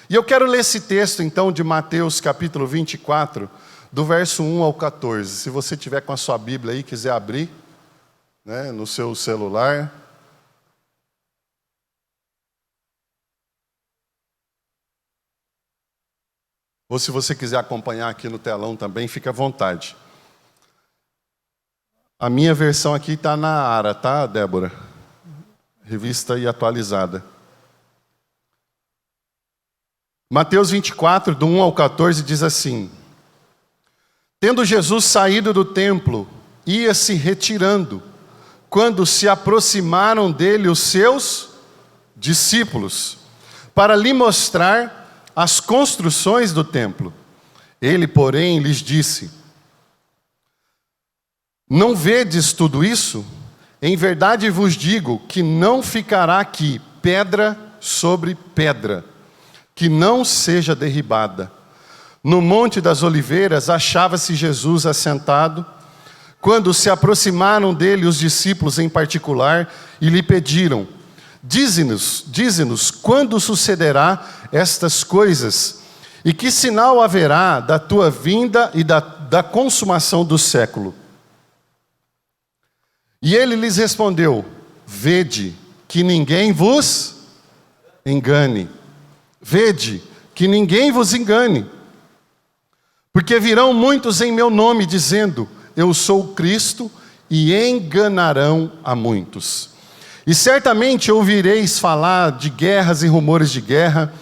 E eu quero ler esse texto, então, de Mateus capítulo 24, do verso 1 ao 14. Se você tiver com a sua Bíblia aí, quiser abrir, né, no seu celular. Ou se você quiser acompanhar aqui no telão também, fique à vontade. A minha versão aqui está na ARA, tá, Débora? Revista e atualizada. Mateus 24, do 1 ao 14, diz assim: Tendo Jesus saído do templo, ia se retirando, quando se aproximaram dele os seus discípulos, para lhe mostrar as construções do templo. Ele, porém, lhes disse: Não vedes tudo isso? Em verdade vos digo que não ficará aqui pedra sobre pedra, que não seja derribada. No Monte das Oliveiras achava-se Jesus assentado, quando se aproximaram dele os discípulos em particular e lhe pediram: Dize-nos quando sucederá estas coisas, e que sinal haverá da tua vinda e da consumação do século? E ele lhes respondeu: Vede que ninguém vos engane. Vede que ninguém vos engane. Porque virão muitos em meu nome, dizendo: Eu sou o Cristo, e enganarão a muitos. E certamente ouvireis falar de guerras e rumores de guerra.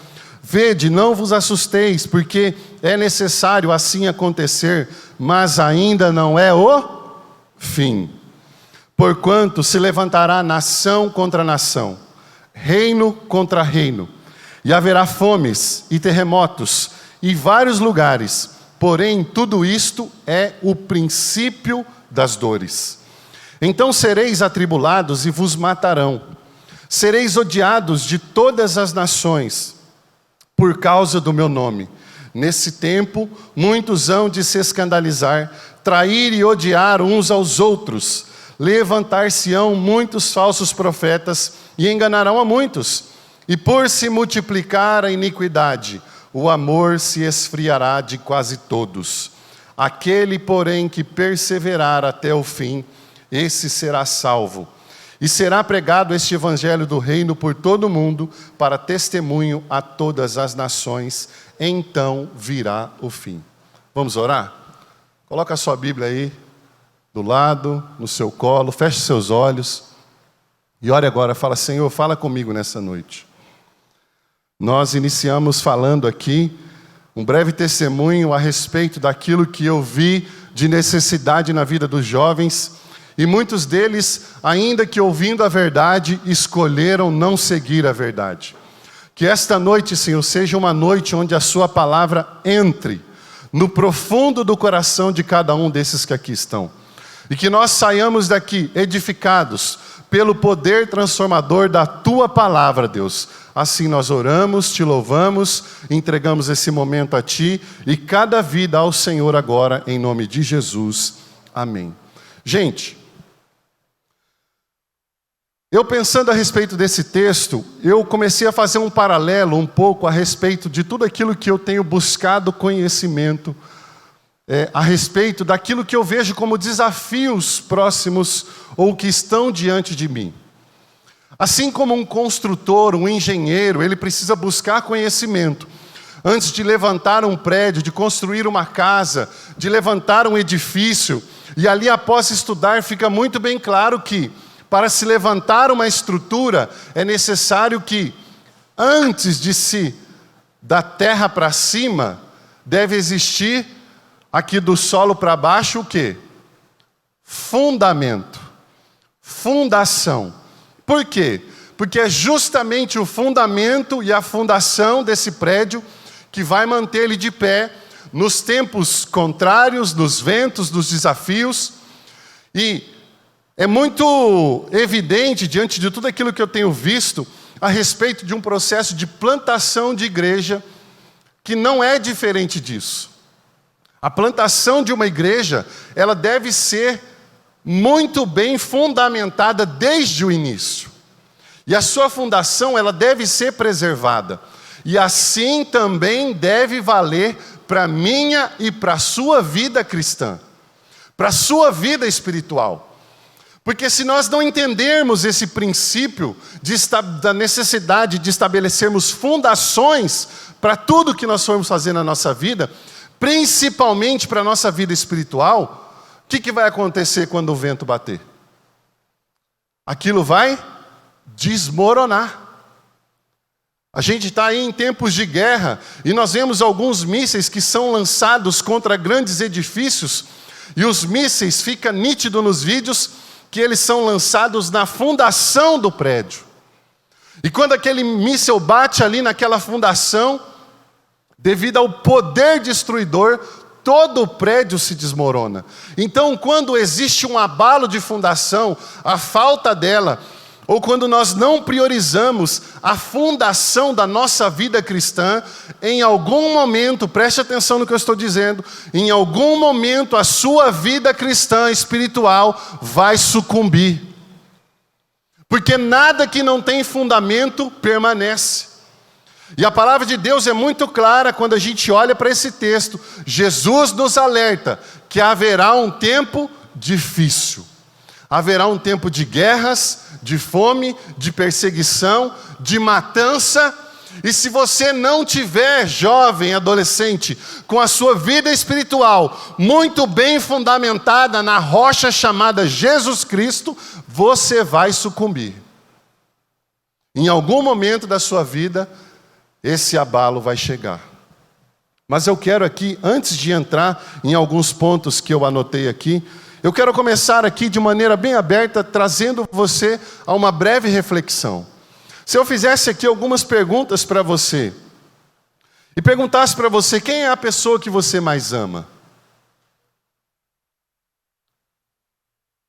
Vede, não vos assusteis, porque é necessário assim acontecer, mas ainda não é o fim. Porquanto se levantará nação contra nação, reino contra reino, e haverá fomes e terremotos em vários lugares. Porém, tudo isto é o princípio das dores. Então sereis atribulados e vos matarão. Sereis odiados de todas as nações, por causa do meu nome. Nesse tempo, muitos hão de se escandalizar, trair e odiar uns aos outros. Levantar-se-ão muitos falsos profetas e enganarão a muitos. E por se multiplicar a iniquidade, o amor se esfriará de quase todos. Aquele, porém, que perseverar até o fim, esse será salvo. E será pregado este evangelho do reino por todo o mundo, para testemunho a todas as nações. Então virá o fim. Vamos orar? Coloca a sua Bíblia aí, do lado, no seu colo, feche seus olhos. E ore agora, fala: Senhor, fala comigo nessa noite. Nós iniciamos falando aqui um breve testemunho a respeito daquilo que eu vi de necessidade na vida dos jovens. E muitos deles, ainda que ouvindo a verdade, escolheram não seguir a verdade. Que esta noite, Senhor, seja uma noite onde a sua palavra entre no profundo do coração de cada um desses que aqui estão. E que nós saiamos daqui edificados pelo poder transformador da tua palavra, Deus. Assim nós oramos, te louvamos, entregamos esse momento a ti e cada vida ao Senhor agora, em nome de Jesus. Amém. Gente, eu pensando a respeito desse texto, eu comecei a fazer um paralelo um pouco a respeito de tudo aquilo que eu tenho buscado conhecimento, a respeito daquilo que eu vejo como desafios próximos ou que estão diante de mim. Assim como um construtor, um engenheiro, ele precisa buscar conhecimento antes de levantar um prédio, de construir uma casa, de levantar um edifício, e ali após estudar fica muito bem claro que para se levantar uma estrutura, é necessário que, antes de se da terra para cima, deve existir, aqui do solo para baixo, o quê? Fundamento. Fundação. Por quê? Porque é justamente o fundamento e a fundação desse prédio que vai manter ele de pé nos tempos contrários, nos ventos, nos desafios. E é muito evidente, diante de tudo aquilo que eu tenho visto, a respeito de um processo de plantação de igreja, que não é diferente disso. A plantação de uma igreja, ela deve ser muito bem fundamentada desde o início. E a sua fundação, ela deve ser preservada. E assim também deve valer para a minha e para a sua vida cristã, para a sua vida espiritual. Porque se nós não entendermos esse princípio da necessidade de estabelecermos fundações para tudo que nós formos fazer na nossa vida, principalmente para a nossa vida espiritual, o que vai acontecer quando o vento bater? Aquilo vai desmoronar. A gente está aí em tempos de guerra e nós vemos alguns mísseis que são lançados contra grandes edifícios, e os mísseis, fica nítido nos vídeos, que eles são lançados na fundação do prédio. E quando aquele míssil bate ali naquela fundação, devido ao poder destruidor, todo o prédio se desmorona. Então, quando existe um abalo de fundação, a falta dela, ou quando nós não priorizamos a fundação da nossa vida cristã, em algum momento, preste atenção no que eu estou dizendo, em algum momento a sua vida cristã espiritual vai sucumbir. Porque nada que não tem fundamento permanece. E a palavra de Deus é muito clara quando a gente olha para esse texto. Jesus nos alerta que haverá um tempo difícil. Haverá um tempo de guerras, de fome, de perseguição, de matança. E se você não tiver, jovem, adolescente, com a sua vida espiritual muito bem fundamentada na rocha chamada Jesus Cristo, você vai sucumbir. Em algum momento da sua vida, esse abalo vai chegar. Mas eu quero aqui, antes de entrar em alguns pontos que eu anotei aqui, eu quero começar aqui de maneira bem aberta, trazendo você a uma breve reflexão. Se eu fizesse aqui algumas perguntas para você, e perguntasse para você, quem é a pessoa que você mais ama?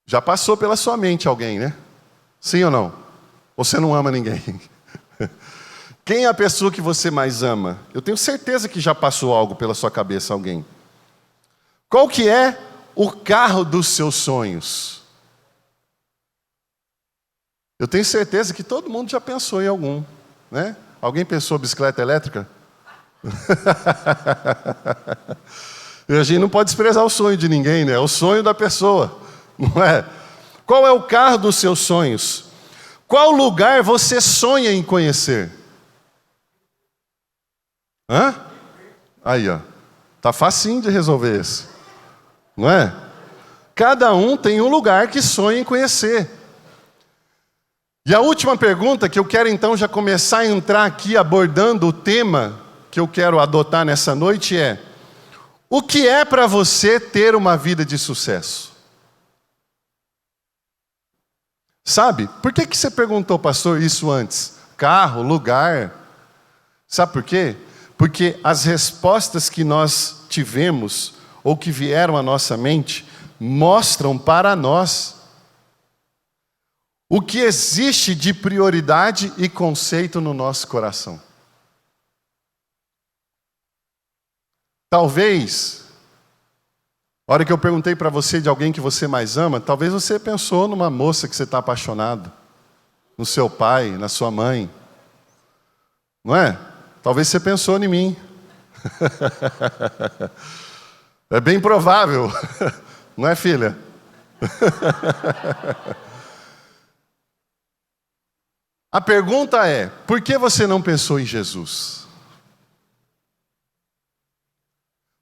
Já passou pela sua mente alguém, né? Sim ou não? Ou você não ama ninguém? Quem é a pessoa que você mais ama? Eu tenho certeza que já passou algo pela sua cabeça, alguém. Qual que é o carro dos seus sonhos? Eu tenho certeza que todo mundo já pensou em algum, né? Alguém pensou bicicleta elétrica? A gente não pode desprezar o sonho de ninguém, né? É o sonho da pessoa, não é? Qual é o carro dos seus sonhos? Qual lugar você sonha em conhecer? Hã? Aí, ó. Tá facinho de resolver isso. Não é? Cada um tem um lugar que sonha em conhecer. E a última pergunta, que eu quero então já começar a entrar aqui abordando o tema que eu quero adotar nessa noite é: o que é para você ter uma vida de sucesso? Sabe, por que você perguntou, pastor, isso antes? Carro, lugar. Sabe por quê? Porque as respostas que nós tivemos, ou que vieram à nossa mente, mostram para nós o que existe de prioridade e conceito no nosso coração. Talvez, a hora que eu perguntei para você de alguém que você mais ama, talvez você pensou numa moça que você está apaixonado, no seu pai, na sua mãe, não é? Talvez você pensou em mim. É bem provável, não é, filha? A pergunta é: por que você não pensou em Jesus?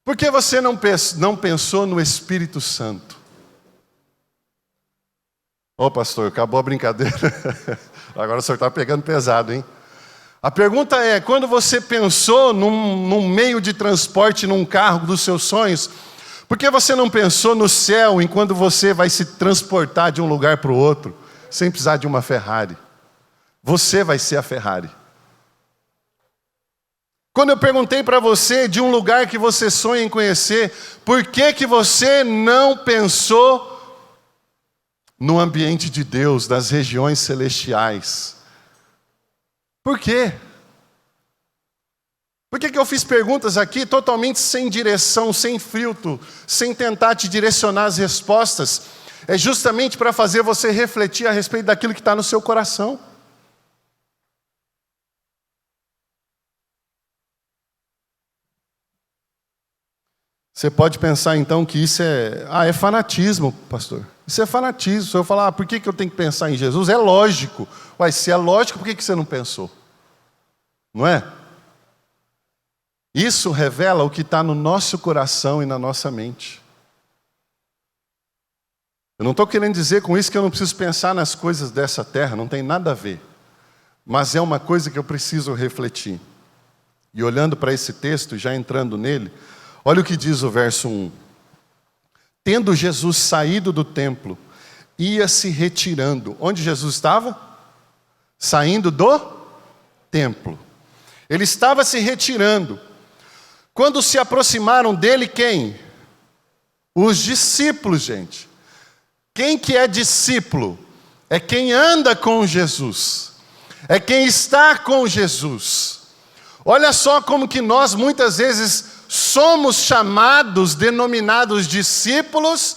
Por que você não pensou no Espírito Santo? Ô pastor, acabou a brincadeira. Agora o senhor está pegando pesado, hein? A pergunta é: quando você pensou num meio de transporte, num carro dos seus sonhos, por que você não pensou no céu enquanto você vai se transportar de um lugar para o outro, sem precisar de uma Ferrari? Você vai ser a Ferrari. Quando eu perguntei para você de um lugar que você sonha em conhecer, por que você não pensou no ambiente de Deus, das regiões celestiais? Por quê? Por que eu fiz perguntas aqui totalmente sem direção, sem filtro, sem tentar te direcionar as respostas? É justamente para fazer você refletir a respeito daquilo que está no seu coração. Você pode pensar então que isso é fanatismo, pastor. Isso é fanatismo. Se eu falar, por que eu tenho que pensar em Jesus? É lógico. Uai, se é lógico, por que você não pensou? Não é? Isso revela o que está no nosso coração e na nossa mente. Eu não estou querendo dizer com isso que eu não preciso pensar nas coisas dessa terra, não tem nada a ver. Mas é uma coisa que eu preciso refletir. E olhando para esse texto, já entrando nele, olha o que diz o verso 1. Tendo Jesus saído do templo, ia se retirando. Onde Jesus estava? Saindo do templo. Ele estava se retirando. Quando se aproximaram dele, quem? Os discípulos, gente. Quem que é discípulo? É quem anda com Jesus. É quem está com Jesus. Olha só como que nós muitas vezes somos chamados, denominados discípulos,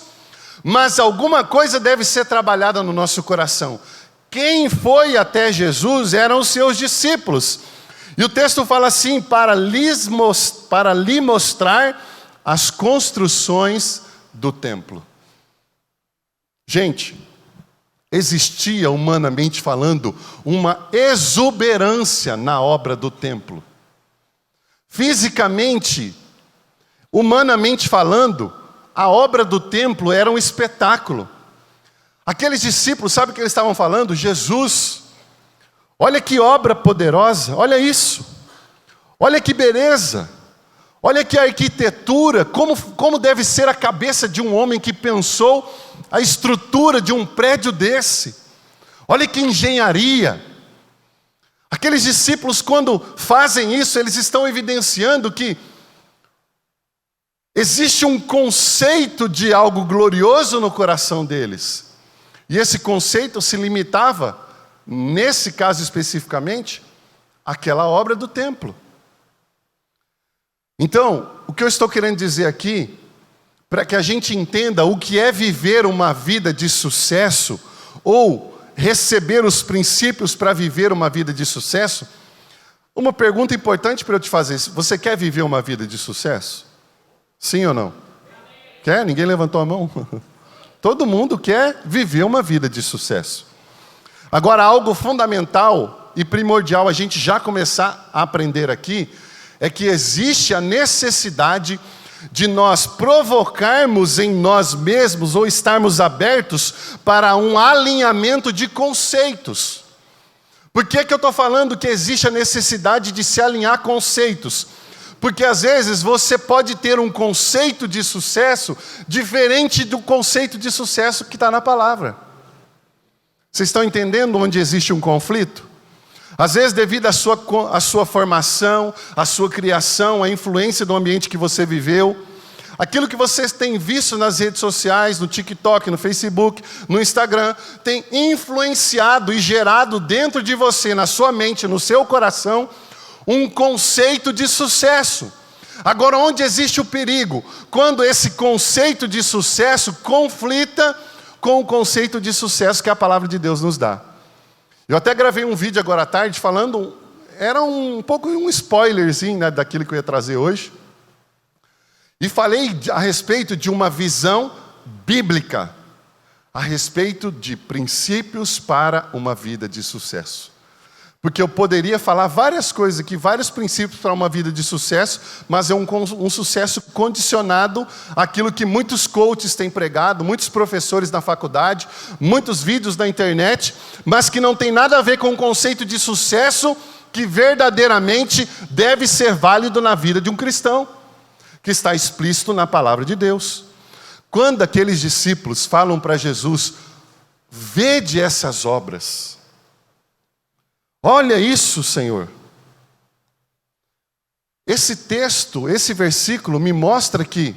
mas alguma coisa deve ser trabalhada no nosso coração. Quem foi até Jesus eram os seus discípulos. E o texto fala assim, para lhe mostrar as construções do templo. Gente, existia, humanamente falando, uma exuberância na obra do templo. Fisicamente, humanamente falando, a obra do templo era um espetáculo. Aqueles discípulos, sabe o que eles estavam falando? Jesus, olha que obra poderosa, olha isso. Olha que beleza. Olha que arquitetura, como deve ser a cabeça de um homem que pensou a estrutura de um prédio desse. Olha que engenharia. Aqueles discípulos, quando fazem isso, eles estão evidenciando que existe um conceito de algo glorioso no coração deles. E esse conceito se limitava, nesse caso especificamente, àquela obra do templo. Então, o que eu estou querendo dizer aqui, para que a gente entenda o que é viver uma vida de sucesso, ou receber os princípios para viver uma vida de sucesso, uma pergunta importante para eu te fazer: você quer viver uma vida de sucesso? Sim ou não? Quer? Ninguém levantou a mão? Todo mundo quer viver uma vida de sucesso. Agora, algo fundamental e primordial a gente já começar a aprender aqui, é que existe a necessidade de nós provocarmos em nós mesmos ou estarmos abertos para um alinhamento de conceitos. Por que eu estou falando que existe a necessidade de se alinhar conceitos? Porque às vezes você pode ter um conceito de sucesso diferente do conceito de sucesso que está na palavra. Vocês estão entendendo onde existe um conflito? Às vezes, devido à sua formação, à sua criação, à influência do ambiente que você viveu, aquilo que vocês têm visto nas redes sociais, no TikTok, no Facebook, no Instagram, tem influenciado e gerado dentro de você, na sua mente, no seu coração, um conceito de sucesso. Agora, onde existe o perigo? Quando esse conceito de sucesso conflita com o conceito de sucesso que a palavra de Deus nos dá. Eu até gravei um vídeo agora à tarde falando, era um pouco um spoilerzinho, né, daquilo que eu ia trazer hoje. E falei a respeito de uma visão bíblica, a respeito de princípios para uma vida de sucesso. Porque eu poderia falar várias coisas aqui, vários princípios para uma vida de sucesso, mas é um sucesso condicionado àquilo que muitos coaches têm pregado, muitos professores na faculdade, muitos vídeos na internet, mas que não tem nada a ver com o conceito de sucesso que verdadeiramente deve ser válido na vida de um cristão, que está explícito na palavra de Deus. Quando aqueles discípulos falam para Jesus, vede essas obras. Olha isso, Senhor. Esse texto, esse versículo me mostra que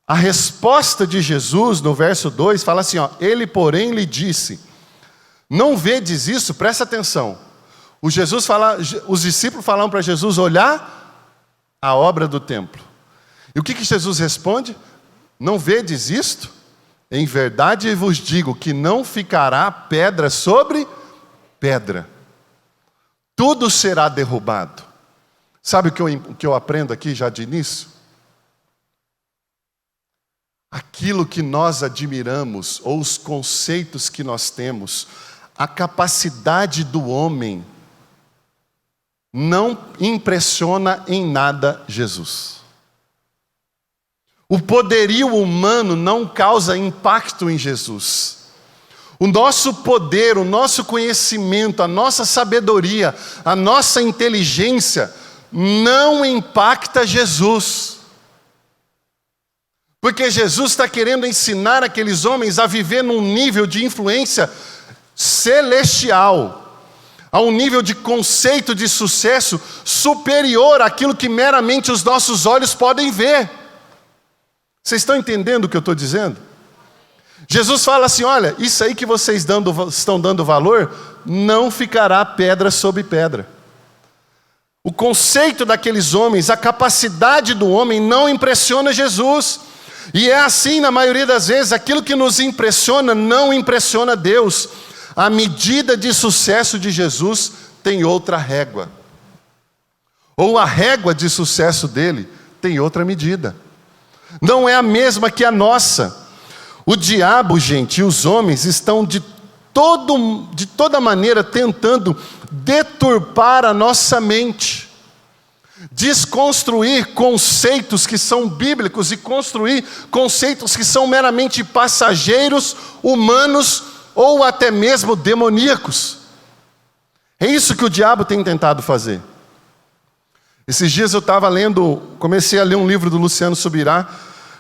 a resposta de Jesus no verso 2 fala assim, ó, ele porém lhe disse, não vedes isso? Presta atenção. Os discípulos falaram para Jesus olhar a obra do templo. E o que Jesus responde? Não vedes isto? Em verdade vos digo que não ficará pedra sobre pedra. Tudo será derrubado. Sabe o que eu aprendo aqui já de início? aquilo que nós admiramos, ou os conceitos que nós temos, a capacidade do homem, não impressiona em nada Jesus. O poderio humano não causa impacto em Jesus. O nosso poder, o nosso conhecimento, a nossa sabedoria, a nossa inteligência não impacta Jesus. Porque Jesus está querendo ensinar aqueles homens a viver num nível de influência celestial, a um nível de conceito de sucesso superior àquilo que meramente os nossos olhos podem ver. Vocês estão entendendo o que eu estou dizendo? Jesus fala assim, olha, isso aí que vocês estão dando valor, não ficará pedra sobre pedra. O conceito daqueles homens, a capacidade do homem não impressiona Jesus. E é assim na maioria das vezes, aquilo que nos impressiona não impressiona Deus. A medida de sucesso de Jesus tem outra régua. Ou a régua de sucesso dele tem outra medida. Não é a mesma que a nossa. O diabo, gente, e os homens estão de toda maneira tentando deturpar a nossa mente, desconstruir conceitos que são bíblicos e construir conceitos que são meramente passageiros, humanos ou até mesmo demoníacos. É isso que o diabo tem tentado fazer. Esses dias eu estava comecei a ler um livro do Luciano Subirá,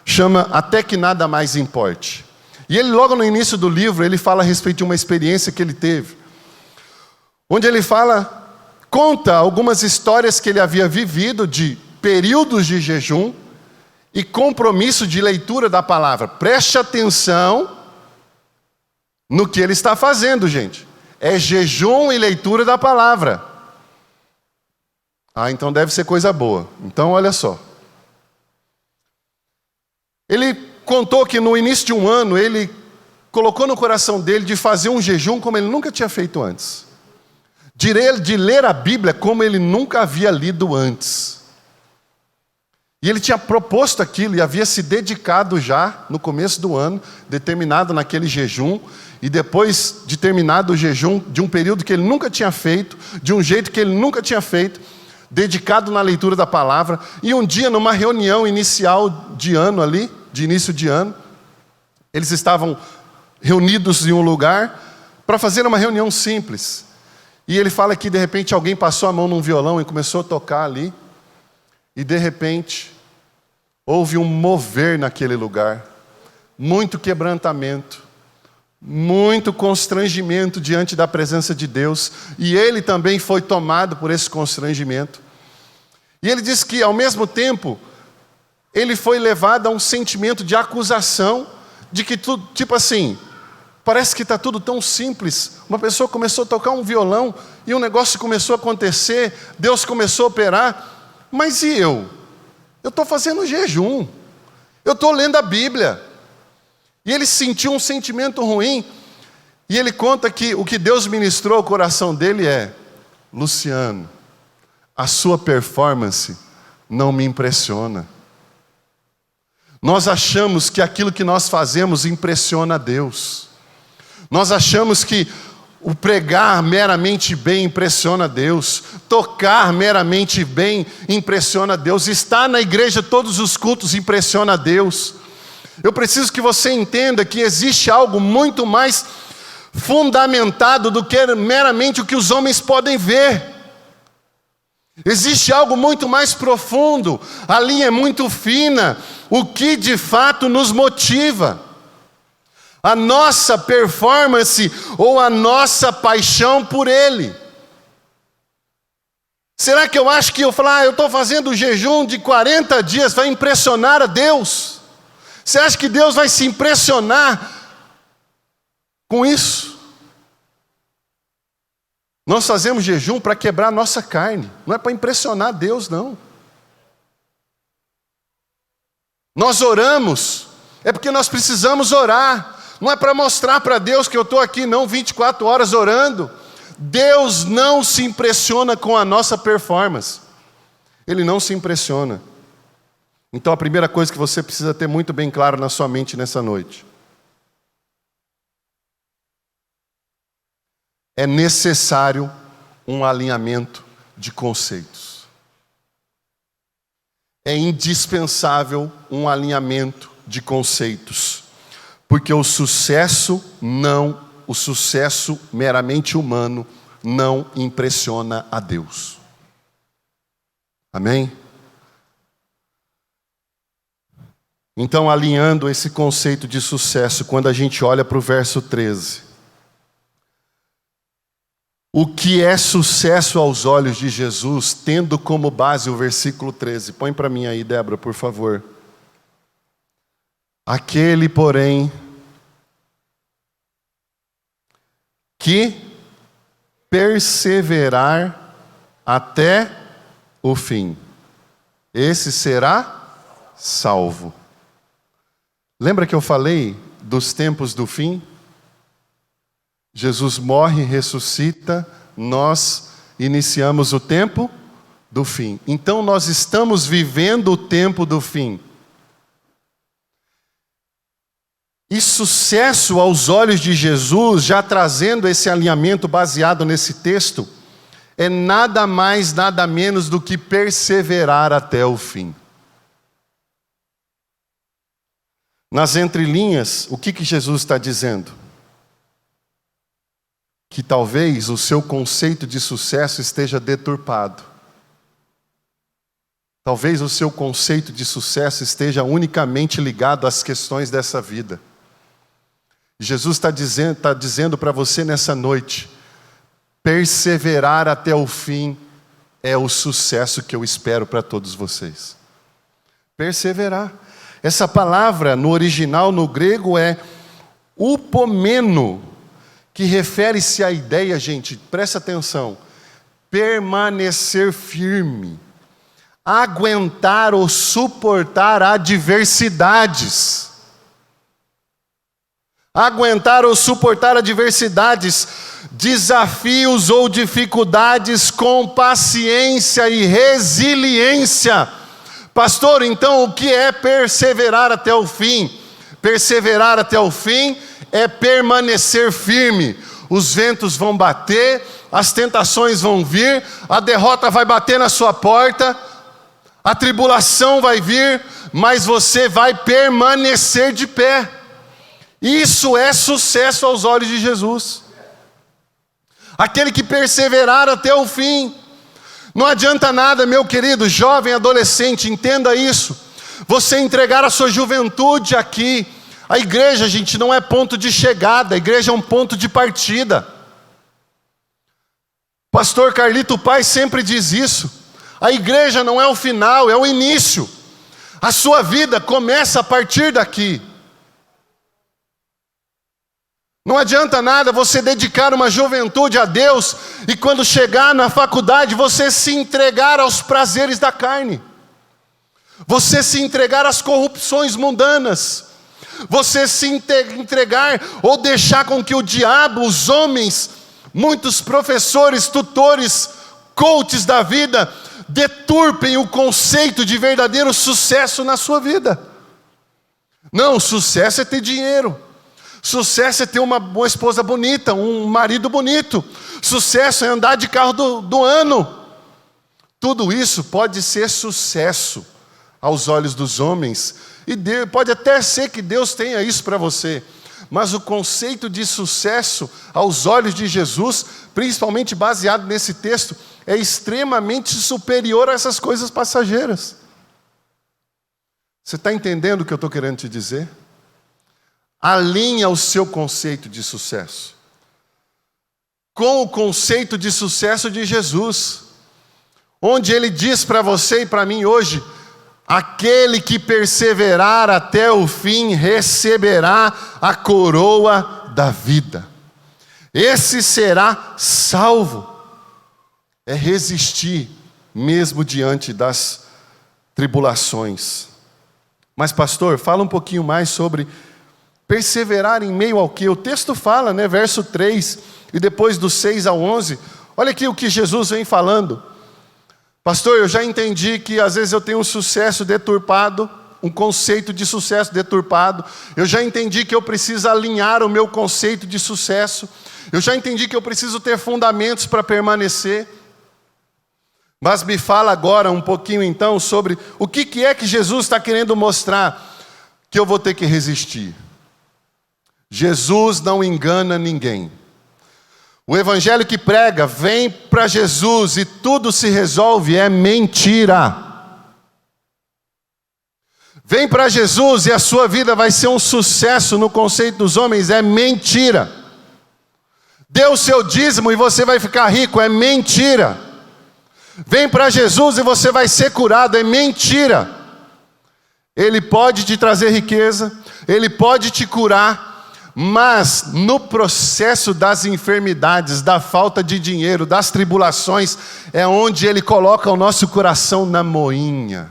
chama Até que Nada Mais Importe. E ele logo no início do livro, ele fala a respeito de uma experiência que ele teve, onde ele conta algumas histórias que ele havia vivido de períodos de jejum e compromisso de leitura da palavra. Preste atenção no que ele está fazendo, gente. É jejum e leitura da palavra. Ah, então deve ser coisa boa. Então olha só. Ele contou que no início de um ano, ele colocou no coração dele de fazer um jejum como ele nunca tinha feito antes. De ler a Bíblia como ele nunca havia lido antes. E ele tinha proposto aquilo e havia se dedicado já no começo do ano, determinado naquele jejum, e depois de terminado o jejum, de um período que ele nunca tinha feito, de um jeito que ele nunca tinha feito, dedicado na leitura da palavra, e um dia numa reunião inicial de ano ali, de início de ano, eles estavam reunidos em um lugar para fazer uma reunião simples. E ele fala que de repente alguém passou a mão num violão e começou a tocar ali, e de repente houve um mover naquele lugar, muito quebrantamento, muito constrangimento diante da presença de Deus, e ele também foi tomado por esse constrangimento. E ele diz que ao mesmo tempo ele foi levado a um sentimento de acusação, de que tudo, tipo assim, parece que está tudo tão simples. Uma pessoa começou a tocar um violão e um negócio começou a acontecer, Deus começou a operar, mas e eu? Eu estou fazendo jejum, eu estou lendo a Bíblia. E ele sentiu um sentimento ruim, e ele conta que o que Deus ministrou ao coração dele é: Luciano, a sua performance não me impressiona. Nós achamos que aquilo que nós fazemos impressiona a Deus. Nós achamos que o pregar meramente bem impressiona a Deus. Tocar meramente bem impressiona a Deus. Estar na igreja todos os cultos impressiona a Deus. Eu preciso que você entenda que existe algo muito mais fundamentado do que meramente o que os homens podem ver. Existe algo muito mais profundo, a linha é muito fina, o que de fato nos motiva. A nossa performance ou a nossa paixão por Ele. Será que eu acho que eu falar, eu estou fazendo jejum de 40 dias, vai impressionar a Deus? Você acha que Deus vai se impressionar com isso? Nós fazemos jejum para quebrar a nossa carne, não é para impressionar Deus, não. Nós oramos, é porque nós precisamos orar, não é para mostrar para Deus que eu estou aqui não 24 horas orando. Deus não se impressiona com a nossa performance, Ele não se impressiona. Então a primeira coisa que você precisa ter muito bem claro na sua mente nessa noite: é necessário um alinhamento de conceitos. É indispensável um alinhamento de conceitos. Porque o sucesso meramente humano não impressiona a Deus. Amém? Então, alinhando esse conceito de sucesso, quando a gente olha para o verso 13, o que é sucesso aos olhos de Jesus, tendo como base o versículo 13? Põe para mim aí, Débora, por favor. Aquele, porém, que perseverar até o fim, esse será salvo. Lembra que eu falei dos tempos do fim? Jesus morre, ressuscita, nós iniciamos o tempo do fim. Então nós estamos vivendo o tempo do fim. E sucesso aos olhos de Jesus, já trazendo esse alinhamento baseado nesse texto, é nada mais, nada menos do que perseverar até o fim. Nas entrelinhas, o que Jesus está dizendo? Que talvez o seu conceito de sucesso esteja deturpado. Talvez o seu conceito de sucesso esteja unicamente ligado às questões dessa vida. Jesus está dizendo para você nessa noite: perseverar até o fim é o sucesso que eu espero para todos vocês. Perseverar. Essa palavra no original, no grego, é upomeno, que refere-se à ideia, gente, presta atenção, permanecer firme, aguentar ou suportar adversidades. Aguentar ou suportar adversidades, desafios ou dificuldades com paciência e resiliência. Pastor, então o que é perseverar até o fim? Perseverar até o fim é permanecer firme. Os ventos vão bater, as tentações vão vir, a derrota vai bater na sua porta, a tribulação vai vir, mas você vai permanecer de pé. Isso é sucesso aos olhos de Jesus. Aquele que perseverar até o fim. Não adianta nada, meu querido jovem, adolescente, entenda isso. Você entregar a sua juventude aqui. A igreja, gente, não é ponto de chegada, a igreja é um ponto de partida. Pastor Carlito Paz sempre diz isso. A igreja não é o final, é o início. A sua vida começa a partir daqui. Não adianta nada você dedicar uma juventude a Deus e quando chegar na faculdade você se entregar aos prazeres da carne. Você se entregar às corrupções mundanas. Você se entregar ou deixar com que o diabo, os homens, muitos professores, tutores, coaches da vida, deturpem o conceito de verdadeiro sucesso na sua vida. Não, sucesso é ter dinheiro. Sucesso é ter uma boa esposa bonita, um marido bonito. Sucesso é andar de carro do ano. Tudo isso pode ser sucesso aos olhos dos homens. E pode até ser que Deus tenha isso para você. Mas o conceito de sucesso aos olhos de Jesus, principalmente baseado nesse texto, é extremamente superior a essas coisas passageiras. Você está entendendo o que eu estou querendo te dizer? Alinha o seu conceito de sucesso com o conceito de sucesso de Jesus, onde Ele diz para você e para mim hoje: aquele que perseverar até o fim receberá a coroa da vida. Esse será salvo. É resistir mesmo diante das tribulações. Mas pastor, fala um pouquinho mais sobre perseverar em meio ao que? O texto fala, né? Verso 3, e depois do 6 ao 11, olha aqui o que Jesus vem falando. Pastor, eu já entendi que às vezes eu tenho um sucesso deturpado, um conceito de sucesso deturpado. Eu já entendi que eu preciso alinhar o meu conceito de sucesso. Eu já entendi que eu preciso ter fundamentos para permanecer. Mas me fala agora um pouquinho então sobre o que é que Jesus está querendo mostrar que eu vou ter que resistir. Jesus não engana ninguém. O evangelho que prega, vem para Jesus e tudo se resolve, é mentira. Vem para Jesus e a sua vida vai ser um sucesso no conceito dos homens, é mentira. Dê o seu dízimo e você vai ficar rico, é mentira. Vem para Jesus e você vai ser curado, é mentira. Ele pode te trazer riqueza, Ele pode te curar, mas no processo das enfermidades, da falta de dinheiro, das tribulações, é onde Ele coloca o nosso coração na moinha.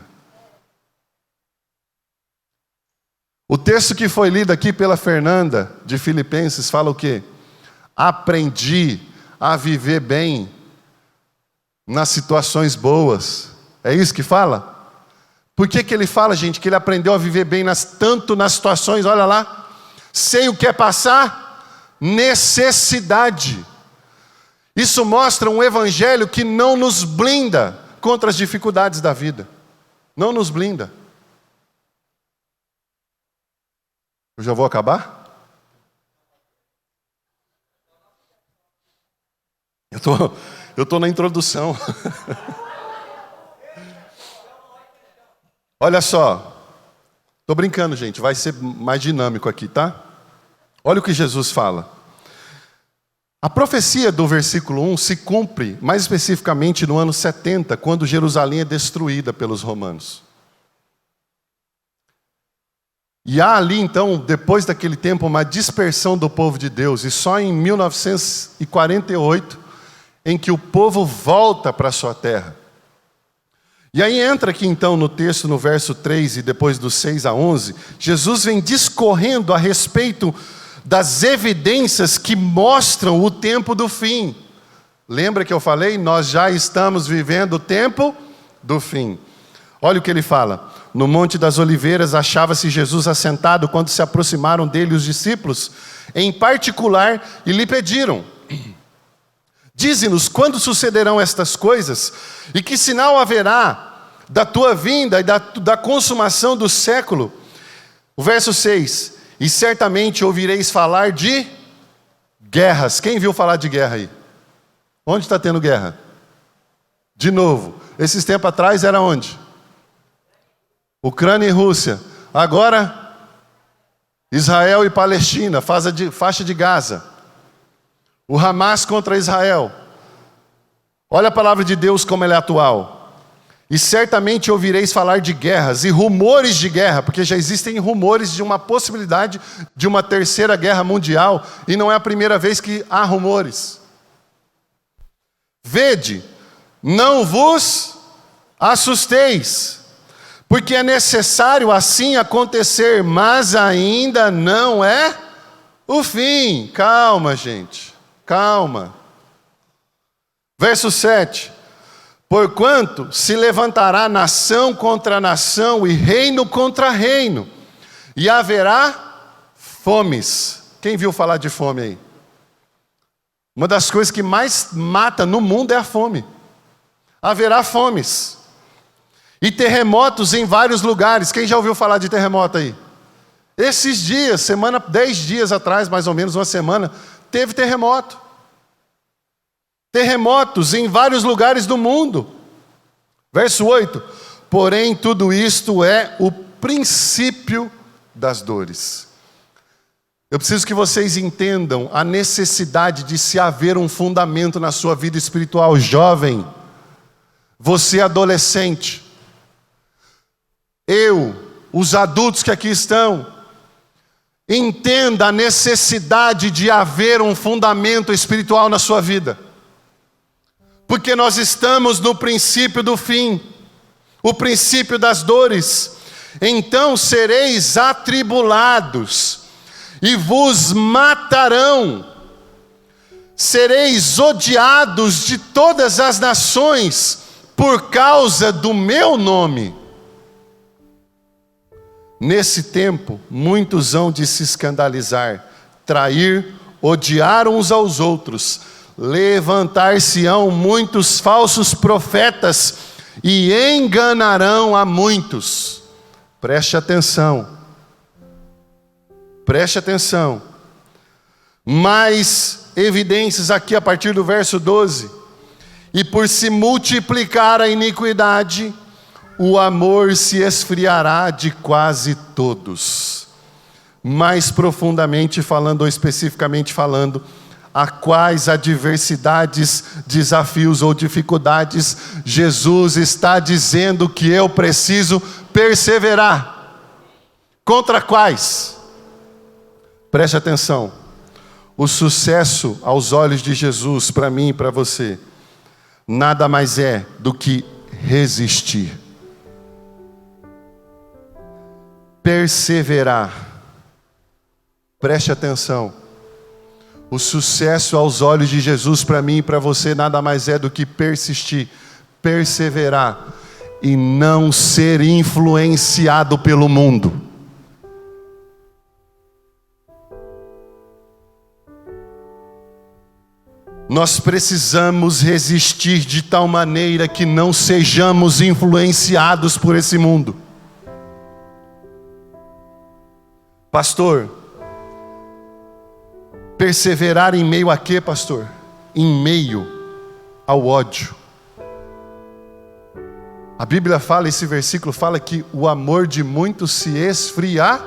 O texto que foi lido aqui pela Fernanda, de Filipenses, fala o quê? Aprendi a viver bem nas situações boas. É isso que fala? Por que ele fala, gente, que ele aprendeu a viver bem tanto nas situações, olha lá, sei o que é passar necessidade. Isso mostra um evangelho que não nos blinda contra as dificuldades da vida. Não nos blinda. Eu já vou acabar? Eu estou na introdução. Olha só. Estou brincando, gente. Vai ser mais dinâmico aqui, tá? Olha o que Jesus fala. A profecia do versículo 1 se cumpre, mais especificamente no ano 70, quando Jerusalém é destruída pelos romanos. E há ali, então, depois daquele tempo, uma dispersão do povo de Deus. E só em 1948, em que o povo volta para a sua terra. E aí entra aqui, então, no texto, no verso 3 e depois do 6 a 11, Jesus vem discorrendo a respeito das evidências que mostram o tempo do fim. Lembra que eu falei? Nós já estamos vivendo o tempo do fim. Olha o que ele fala. No Monte das Oliveiras achava-se Jesus assentado quando se aproximaram dele os discípulos, em particular, e lhe pediram: dize-nos quando sucederão estas coisas, e que sinal haverá da tua vinda e da consumação do século. O verso 6, e certamente ouvireis falar de guerras. Quem viu falar de guerra aí? Onde está tendo guerra? De novo, esses tempos atrás era onde? Ucrânia e Rússia. Agora, Israel e Palestina, faixa de Gaza. O Hamas contra Israel. Olha a palavra de Deus como ela é atual. E certamente ouvireis falar de guerras e rumores de guerra, porque já existem rumores de uma possibilidade de uma terceira guerra mundial, e não é a primeira vez que há rumores. Vede, não vos assusteis, porque é necessário assim acontecer, mas ainda não é o fim. Calma, gente. Calma. Verso 7. Porquanto se levantará nação contra nação e reino contra reino, e haverá fomes. Quem viu falar de fome aí? Uma das coisas que mais mata no mundo é a fome. Haverá fomes. E terremotos em vários lugares. Quem já ouviu falar de terremoto aí? Esses dias, 10 dias atrás, mais ou menos uma semana, teve terremoto. Terremotos em vários lugares do mundo. Verso 8. Porém, tudo isto é o princípio das dores. Eu preciso que vocês entendam a necessidade de se haver um fundamento na sua vida espiritual. Jovem, você adolescente, os adultos que aqui estão, entenda a necessidade de haver um fundamento espiritual na sua vida. Porque nós estamos no princípio do fim, o princípio das dores. Então sereis atribulados, e vos matarão. Sereis odiados de todas as nações, por causa do meu nome. Nesse tempo, muitos hão de se escandalizar, trair, odiar uns aos outros, levantar-se-ão muitos falsos profetas e enganarão a muitos. Preste atenção. Preste atenção. Mais evidências aqui a partir do verso 12. E por se multiplicar a iniquidade, o amor se esfriará de quase todos. Mais profundamente falando, ou especificamente falando, a quais adversidades, desafios ou dificuldades, Jesus está dizendo que eu preciso perseverar. Contra quais? Preste atenção. O sucesso aos olhos de Jesus, para mim e para você, nada mais é do que resistir. Perseverar. Preste atenção. O sucesso aos olhos de Jesus para mim e para você nada mais é do que persistir, perseverar e não ser influenciado pelo mundo. Nós precisamos resistir de tal maneira que não sejamos influenciados por esse mundo. Pastor, perseverar em meio a quê, pastor? Em meio ao ódio. A Bíblia fala, esse versículo fala que o amor de muitos se esfriar,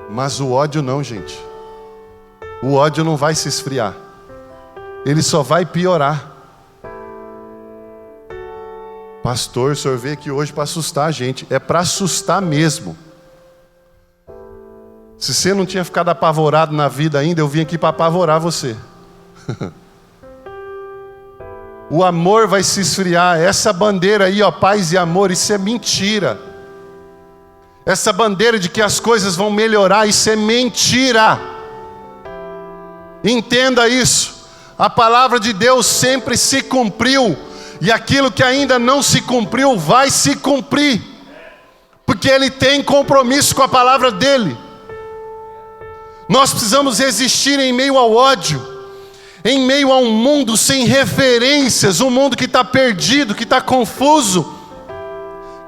mas o ódio não, gente. O ódio não vai se esfriar. Ele só vai piorar. Pastor, o senhor veio aqui hoje para assustar a gente. É para assustar mesmo. Se você não tinha ficado apavorado na vida ainda, eu vim aqui para apavorar você. O amor vai se esfriar. Essa bandeira aí, ó, paz e amor, isso é mentira. Essa bandeira de que as coisas vão melhorar, isso é mentira. Entenda isso. A palavra de Deus sempre se cumpriu, e aquilo que ainda não se cumpriu vai se cumprir, porque Ele tem compromisso com a palavra dEle. Nós precisamos resistir em meio ao ódio, em meio a um mundo sem referências, um mundo que está perdido, que está confuso,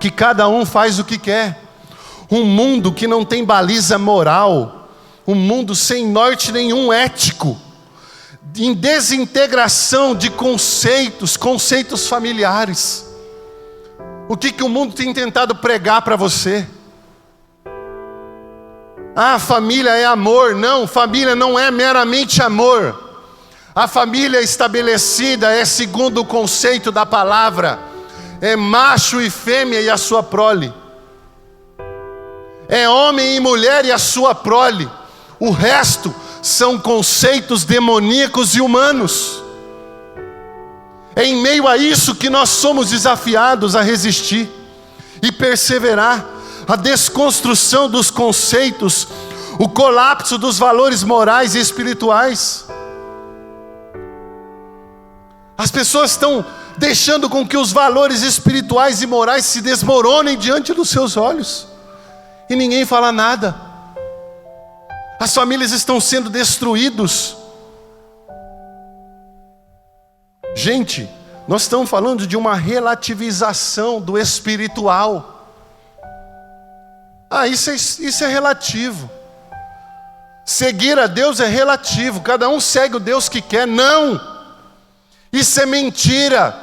que cada um faz o que quer, um mundo que não tem baliza moral, um mundo sem norte nenhum ético, em desintegração de conceitos familiares. O que o mundo tem tentado pregar para você? Ah, família é amor. Não, família não é meramente amor. A família estabelecida é segundo o conceito da palavra. É macho e fêmea e a sua prole. É homem e mulher e a sua prole. O resto são conceitos demoníacos e humanos. É em meio a isso que nós somos desafiados a resistir e perseverar. A desconstrução dos conceitos, o colapso dos valores morais e espirituais. As pessoas estão deixando com que os valores espirituais e morais se desmoronem diante dos seus olhos, e ninguém fala nada. As famílias estão sendo destruídas. Gente, nós estamos falando de uma relativização do espiritual. Ah, isso é relativo. Seguir a Deus é relativo. Cada um segue o Deus que quer. Não! Isso é mentira.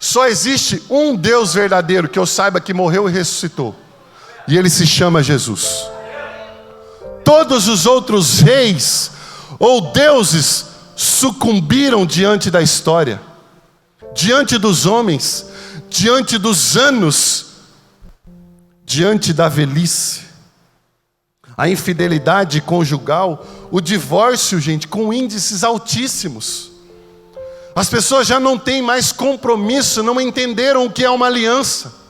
Só existe um Deus verdadeiro, que eu saiba, que morreu e ressuscitou. E Ele se chama Jesus. Todos os outros reis ou deuses sucumbiram diante da história, diante dos homens, diante dos anos, diante da velhice. A infidelidade conjugal, o divórcio, gente, com índices altíssimos. As pessoas já não têm mais compromisso, não entenderam o que é uma aliança.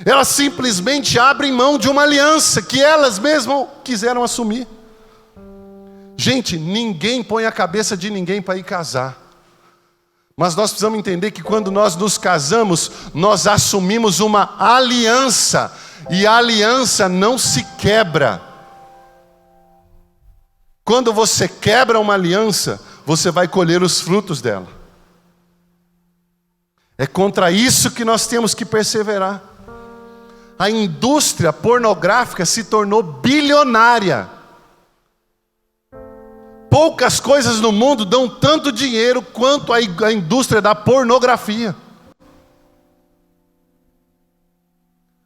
Elas simplesmente abrem mão de uma aliança que elas mesmas quiseram assumir. Gente, ninguém põe a cabeça de ninguém para ir casar. Mas nós precisamos entender que quando nós nos casamos, nós assumimos uma aliança. E a aliança não se quebra. Quando você quebra uma aliança, você vai colher os frutos dela. É contra isso que nós temos que perseverar. A indústria pornográfica se tornou bilionária. Poucas coisas no mundo dão tanto dinheiro quanto a indústria da pornografia.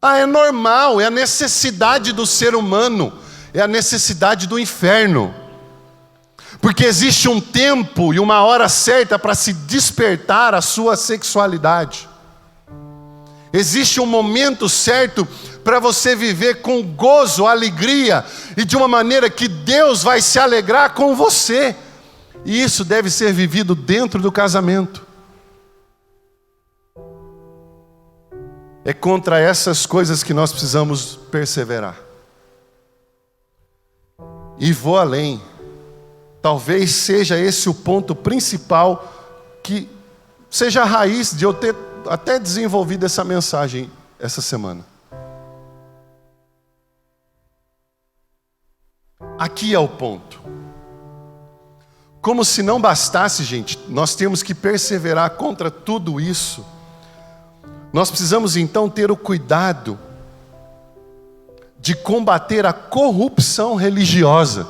É normal, é a necessidade do ser humano, é a necessidade do inferno. Porque existe um tempo e uma hora certa para se despertar a sua sexualidade. Existe um momento certo para você viver com gozo, alegria e de uma maneira que Deus vai se alegrar com você. E isso deve ser vivido dentro do casamento. É contra essas coisas que nós precisamos perseverar. E vou além. Talvez seja esse o ponto principal, que seja a raiz de eu ter até desenvolvido essa mensagem essa semana. Aqui é o ponto. Como se não bastasse, gente, nós temos que perseverar contra tudo isso. Nós precisamos então ter o cuidado de combater a corrupção religiosa.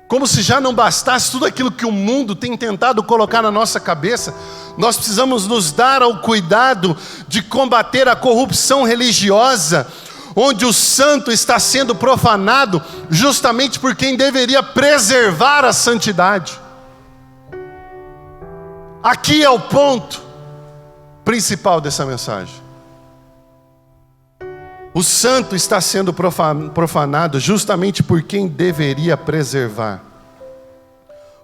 Como se já não bastasse tudo aquilo que o mundo tem tentado colocar na nossa cabeça, nós precisamos nos dar ao cuidado de combater a corrupção religiosa, onde o santo está sendo profanado justamente por quem deveria preservar a santidade. Aqui é o ponto principal dessa mensagem. O santo está sendo profanado justamente por quem deveria preservar.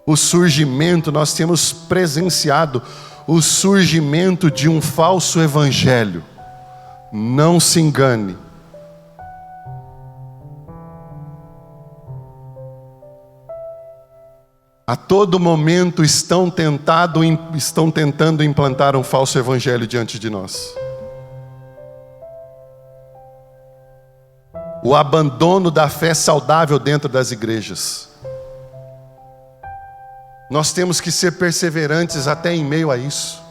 O surgimento, nós temos presenciado o surgimento de um falso evangelho. Não se engane. A todo momento estão tentando implantar um falso evangelho diante de nós. O abandono da fé saudável dentro das igrejas. Nós temos que ser perseverantes até em meio a isso.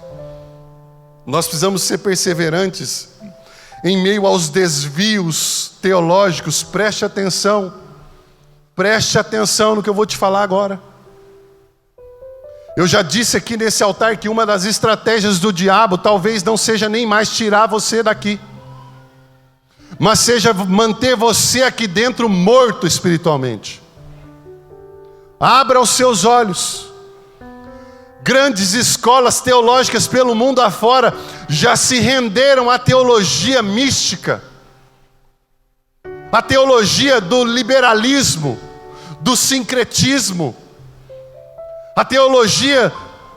Nós precisamos ser perseverantes em meio aos desvios teológicos. Preste atenção no que eu vou te falar agora. Eu já disse aqui nesse altar que uma das estratégias do diabo talvez não seja nem mais tirar você daqui, mas seja manter você aqui dentro morto espiritualmente. Abra os seus olhos. Grandes escolas teológicas pelo mundo afora já se renderam à teologia mística, à teologia do liberalismo, do sincretismo. A teologia,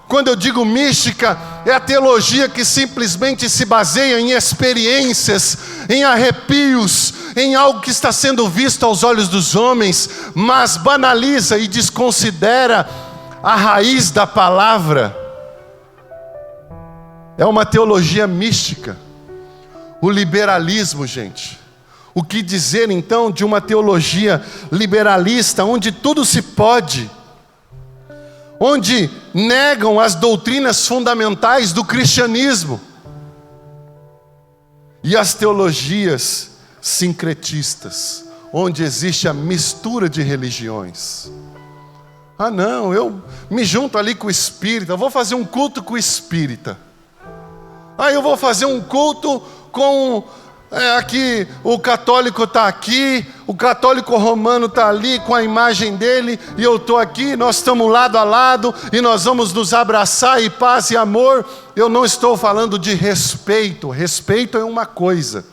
quando eu digo mística, é a teologia que simplesmente se baseia em experiências, em arrepios, em algo que está sendo visto aos olhos dos homens, mas banaliza e desconsidera a raiz da palavra. É uma teologia mística. O liberalismo, gente. O que dizer então de uma teologia liberalista, onde tudo se pode, onde negam as doutrinas fundamentais do cristianismo, e as teologias sincretistas, onde existe a mistura de religiões. Não, eu me junto ali com o espírita, eu vou fazer um culto com o espírita. Eu vou fazer um culto com... aqui o católico está aqui, o católico romano está ali com a imagem dele, e eu estou aqui, nós estamos lado a lado, e nós vamos nos abraçar em paz e amor. Eu não estou falando de respeito. Respeito é uma coisa,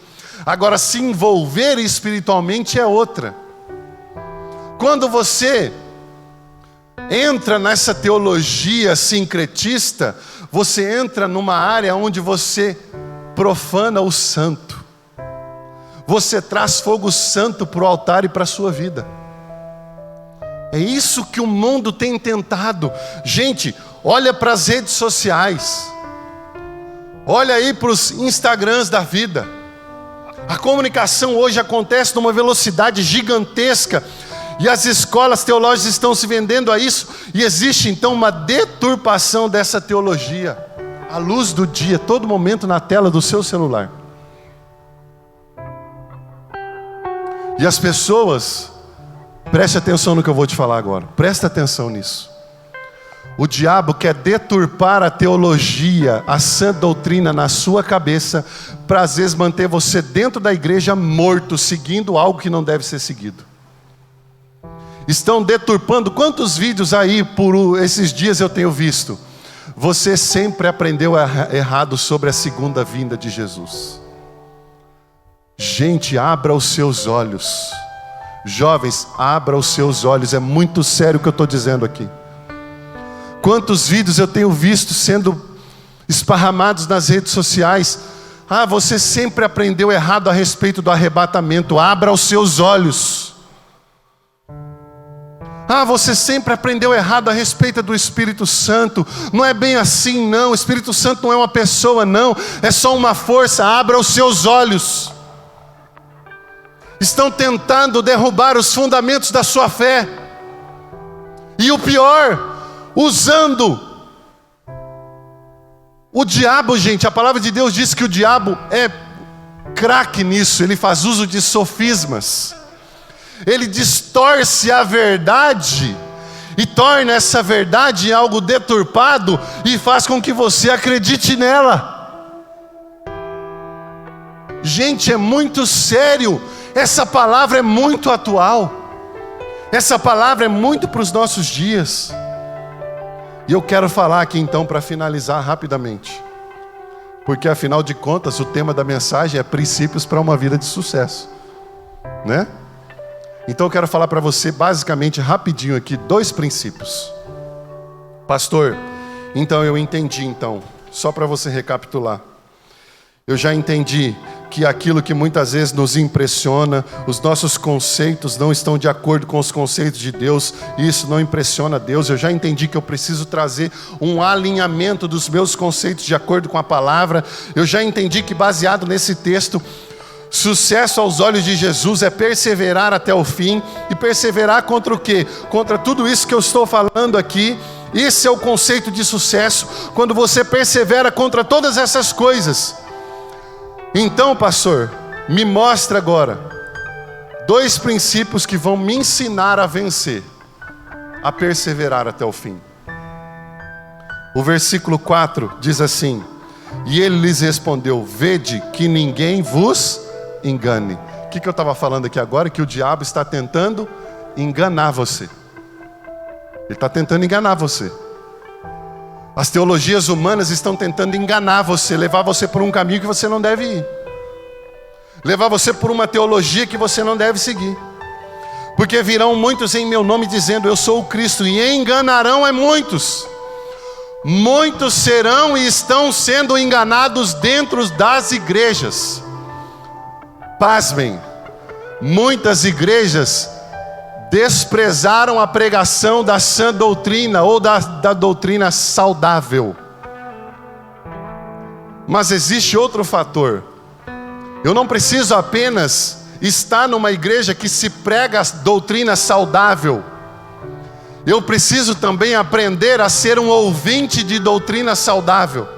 agora se envolver espiritualmente é outra. Quando você entra nessa teologia sincretista, você entra numa área onde você profana o santo. Você traz fogo santo para o altar e para a sua vida. É isso que o mundo tem tentado. Gente, Olha para as redes sociais. Olha aí para os Instagrams da vida. A comunicação hoje acontece numa velocidade gigantesca. E as escolas teológicas estão se vendendo a isso. E existe então uma deturpação dessa teologia. À luz do dia, todo momento na tela do seu celular. E as pessoas, preste atenção no que eu vou te falar agora. Presta atenção nisso. O diabo quer deturpar a teologia, a sã doutrina na sua cabeça, para às vezes manter você dentro da igreja morto, seguindo algo que não deve ser seguido. Estão deturpando. Quantos vídeos aí por esses dias eu tenho visto? Você sempre aprendeu errado sobre a segunda vinda de Jesus. Gente, abra os seus olhos. Jovens, abra os seus olhos. É muito sério o que eu estou dizendo aqui. Quantos vídeos eu tenho visto sendo esparramados nas redes sociais. Você sempre aprendeu errado a respeito do arrebatamento. Abra os seus olhos. Você sempre aprendeu errado a respeito do Espírito Santo. Não é bem assim não. O Espírito Santo não é uma pessoa não. É só uma força. Abra os seus olhos. Estão tentando derrubar os fundamentos da sua fé. E o pior, usando o diabo, gente. A palavra de Deus diz que o diabo é craque nisso. Ele faz uso de sofismas. Ele distorce a verdade e torna essa verdade algo deturpado e faz com que você acredite nela. Gente, é muito sério. Essa palavra é muito atual. Essa palavra é muito para os nossos dias. E eu quero falar aqui então para finalizar rapidamente. Porque afinal de contas o tema da mensagem é princípios para uma vida de sucesso, né? Então eu quero falar para você basicamente rapidinho aqui 2 princípios. Pastor, então eu entendi então, só para você recapitular. Eu já entendi que aquilo que muitas vezes nos impressiona, os nossos conceitos não estão de acordo com os conceitos de Deus, e isso não impressiona Deus. Eu já entendi que eu preciso trazer um alinhamento dos meus conceitos de acordo com a palavra. Eu já entendi que baseado nesse texto, sucesso aos olhos de Jesus é perseverar até o fim. E perseverar contra o quê? Contra tudo isso que eu estou falando aqui. Esse é o conceito de sucesso, quando você persevera contra todas essas coisas. Então, pastor, me mostra agora 2 princípios que vão me ensinar a vencer, a perseverar até o fim. O versículo 4 diz assim: e ele lhes respondeu: vede que ninguém vos engane. O que eu estava falando aqui agora? Que o diabo está tentando enganar você. Ele está tentando enganar você. As teologias humanas estão tentando enganar você, levar você por um caminho que você não deve ir, levar você por uma teologia que você não deve seguir. Porque virão muitos em meu nome dizendo eu sou o Cristo, e enganarão muitos. Muitos serão e estão sendo enganados dentro das igrejas. Pasmem, muitas igrejas desprezaram a pregação da sã doutrina ou da doutrina saudável. Mas existe outro fator. Eu não preciso apenas estar numa igreja que se prega a doutrina saudável. Eu preciso também aprender a ser um ouvinte de doutrina saudável.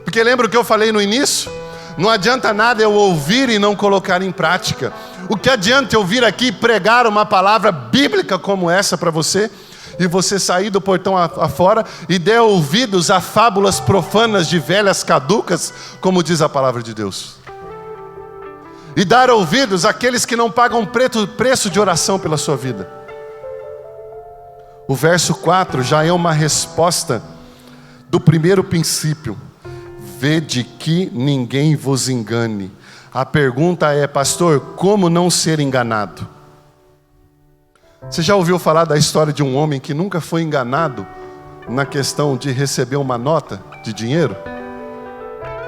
Porque lembra o que eu falei no início? Não adianta nada eu ouvir e não colocar em prática. O que adianta eu vir aqui pregar uma palavra bíblica como essa para você, e você sair do portão afora e der ouvidos a fábulas profanas de velhas caducas, como diz a palavra de Deus. E dar ouvidos àqueles que não pagam preço de oração pela sua vida. O verso 4 já é uma resposta do primeiro princípio. Vede que ninguém vos engane. A pergunta é, pastor, como não ser enganado? Você já ouviu falar da história de um homem que nunca foi enganado na questão de receber uma nota de dinheiro?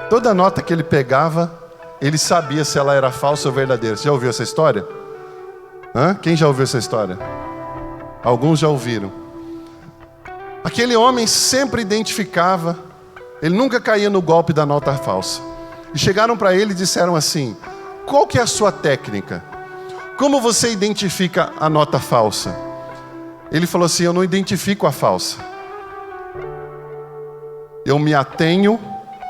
Toda nota que ele pegava, ele sabia se ela era falsa ou verdadeira. Você já ouviu essa história? Quem já ouviu essa história? Alguns já ouviram. Aquele homem sempre identificava, ele nunca caía no golpe da nota falsa. E chegaram para ele e disseram assim: qual que é a sua técnica? Como você identifica a nota falsa? Ele falou assim: eu não identifico a falsa. Eu me atenho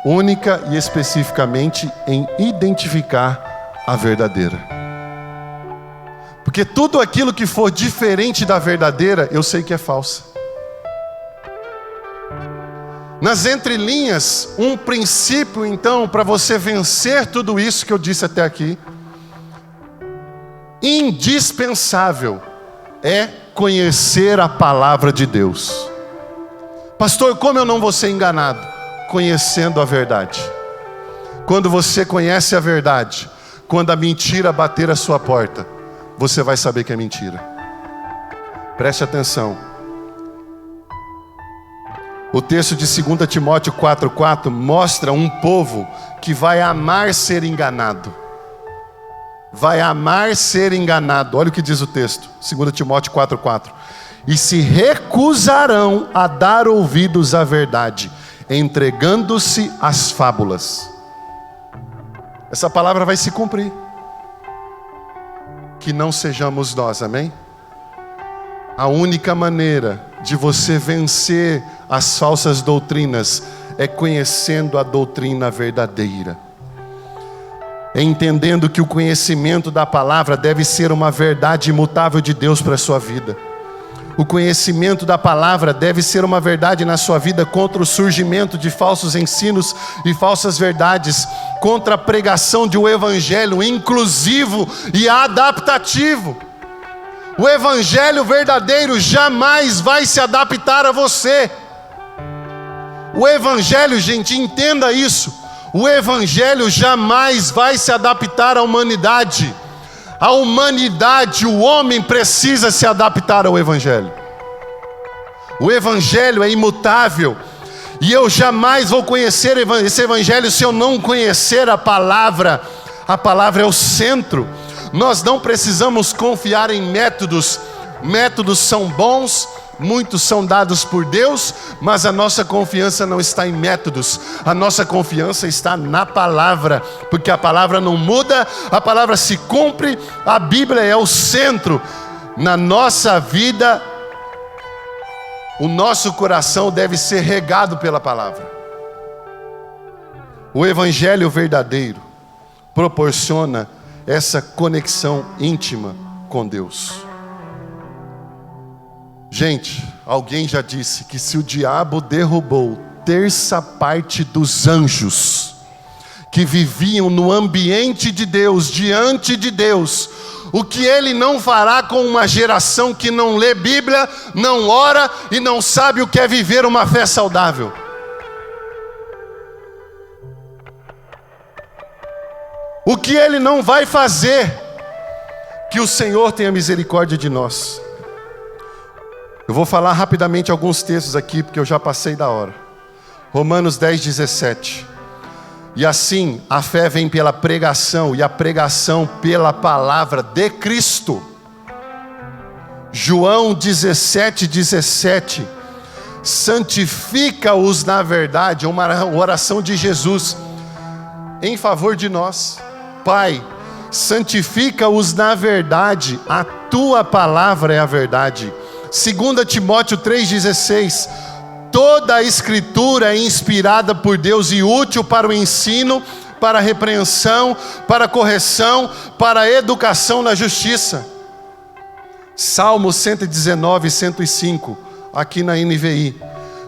única e especificamente em identificar a verdadeira. Porque tudo aquilo que for diferente da verdadeira, eu sei que é falsa. Nas entrelinhas, um princípio então para você vencer tudo isso que eu disse até aqui, indispensável, é conhecer a palavra de Deus. Pastor, como eu não vou ser enganado? Conhecendo a verdade. Quando você conhece a verdade, quando a mentira bater a sua porta, você vai saber que é mentira. Preste atenção. O texto de 2 Timóteo 4,4 mostra um povo que vai amar ser enganado. Vai amar ser enganado. Olha o que diz o texto, 2 Timóteo 4,4. E se recusarão a dar ouvidos à verdade, entregando-se às fábulas. Essa palavra vai se cumprir. Que não sejamos nós, amém? A única maneira de você vencer as falsas doutrinas é conhecendo a doutrina verdadeira. É entendendo que o conhecimento da palavra deve ser uma verdade imutável de Deus para a sua vida. O conhecimento da palavra deve ser uma verdade na sua vida contra o surgimento de falsos ensinos e falsas verdades, contra a pregação de um evangelho inclusivo e adaptativo. O evangelho verdadeiro jamais vai se adaptar a você. O evangelho, gente, entenda isso. O evangelho jamais vai se adaptar à humanidade. A humanidade, o homem precisa se adaptar ao evangelho. O evangelho é imutável. E eu jamais vou conhecer esse evangelho se eu não conhecer a palavra. A palavra é o centro. Nós não precisamos confiar em métodos. Métodos são bons, muitos são dados por Deus, mas a nossa confiança não está em métodos. A nossa confiança está na palavra, porque a palavra não muda, a palavra se cumpre, a Bíblia é o centro. Na nossa vida, o nosso coração deve ser regado pela palavra. O evangelho verdadeiro proporciona essa conexão íntima com Deus. Gente, alguém já disse que se o diabo derrubou terça parte dos anjos que viviam no ambiente de Deus, diante de Deus, o que ele não fará com uma geração que não lê Bíblia, não ora e não sabe o que é viver uma fé saudável? O que ele não vai fazer? Que o Senhor tenha misericórdia de nós. Eu vou falar rapidamente alguns textos aqui, porque eu já passei da hora. Romanos 10:17. E assim, a fé vem pela pregação, e a pregação pela palavra de Cristo. João 17:17. Santifica-os na verdade, uma oração de Jesus em favor de nós. Pai, santifica-os na verdade, a tua palavra é a verdade. 2 Timóteo 3,16. Toda a escritura é inspirada por Deus e útil para o ensino, para a repreensão, para a correção, para a educação na justiça. Salmo 119, 105, aqui na NVI.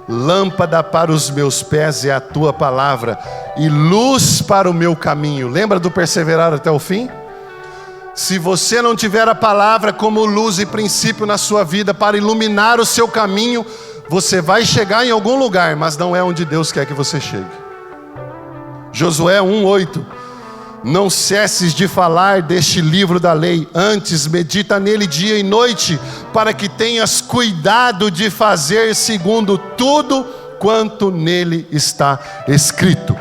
Lâmpada para os meus pés é a tua palavra e luz para o meu caminho. Lembra do perseverar até o fim? Se você não tiver a palavra como luz e princípio na sua vida para iluminar o seu caminho, você vai chegar em algum lugar, mas não é onde Deus quer que você chegue. Josué 1:8. Não cesses de falar deste livro da lei, antes medita nele dia e noite, para que tenhas cuidado de fazer segundo tudo quanto nele está escrito.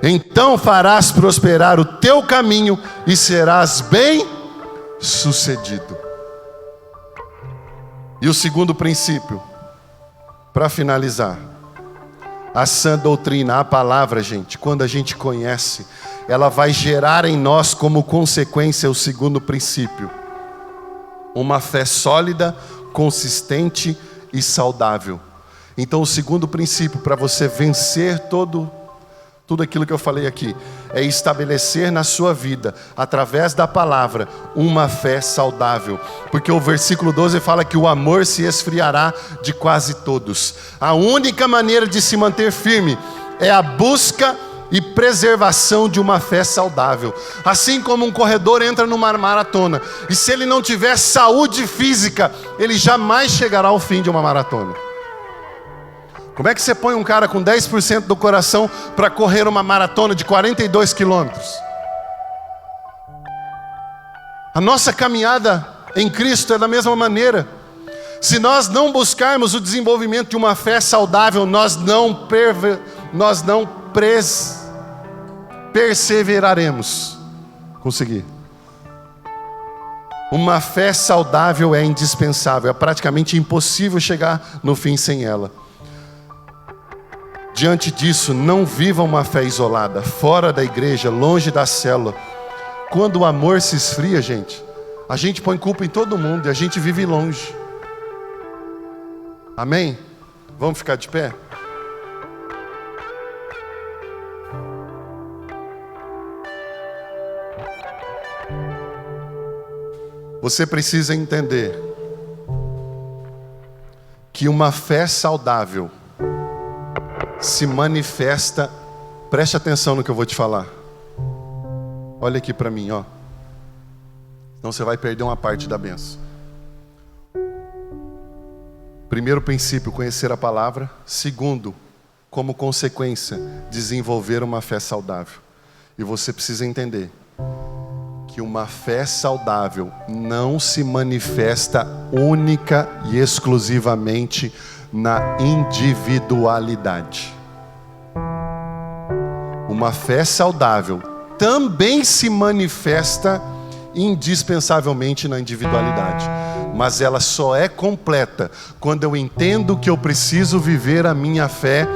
Então farás prosperar o teu caminho e serás bem-sucedido. E o segundo princípio, Para finalizar, a sã doutrina, a palavra, gente, quando a gente conhece, ela vai gerar em nós como consequência o segundo princípio: uma fé sólida, consistente e saudável. Então o segundo princípio para você vencer tudo aquilo que eu falei aqui, é estabelecer na sua vida, através da palavra, uma fé saudável. Porque o versículo 12 fala que o amor se esfriará de quase todos. A única maneira de se manter firme é a busca e preservação de uma fé saudável. Assim como um corredor entra numa maratona, e se ele não tiver saúde física, ele jamais chegará ao fim de uma maratona. Como é que você põe um cara com 10% do coração para correr uma maratona de 42 quilômetros? A nossa caminhada em Cristo é da mesma maneira. Se nós não buscarmos o desenvolvimento de uma fé saudável, nós não perseveraremos. Consegui. Uma fé saudável é indispensável, é praticamente impossível chegar no fim sem ela. Diante disso, não viva uma fé isolada, fora da igreja, longe da célula. Quando o amor se esfria, a gente põe culpa em todo mundo e a gente vive longe. Amém? Vamos ficar de pé? Você precisa entender que uma fé saudável se manifesta. Preste atenção no que eu vou te falar. Olha aqui para mim, ó. Senão você vai perder uma parte da bênção. Primeiro princípio, conhecer a palavra. Segundo, como consequência, desenvolver uma fé saudável. E você precisa entender que uma fé saudável não se manifesta única e exclusivamente na individualidade. Uma fé saudável também se manifesta indispensavelmente na individualidade, mas ela só é completa quando eu entendo que eu preciso viver a minha fé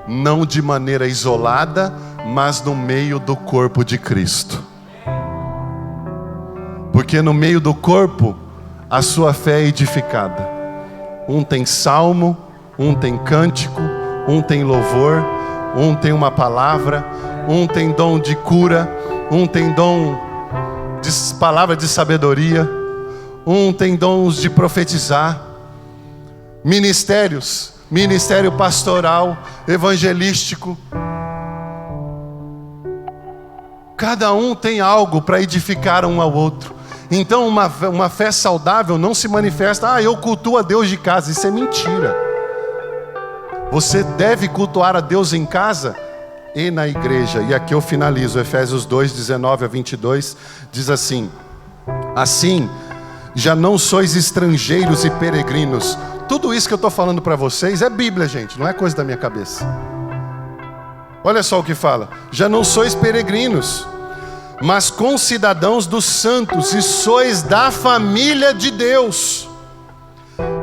não de maneira isolada, mas no meio do corpo de Cristo. Porque no meio do corpo a sua fé é edificada. Um tem salmo, um tem cântico, um tem louvor, um tem uma palavra, um tem dom de cura, um tem dom de palavra de sabedoria, um tem dons de profetizar. Ministério pastoral, evangelístico. Cada um tem algo para edificar um ao outro. Então uma fé saudável não se manifesta, eu cultuo a Deus de casa. Isso é mentira. Você deve cultuar a Deus em casa e na igreja. E aqui eu finalizo, Efésios 2, 19 a 22, diz assim: assim, já não sois estrangeiros e peregrinos. Tudo isso que eu estou falando para vocês é Bíblia, gente, não é coisa da minha cabeça. Olha só o que fala: já não sois peregrinos, mas concidadãos dos santos, e sois da família de Deus,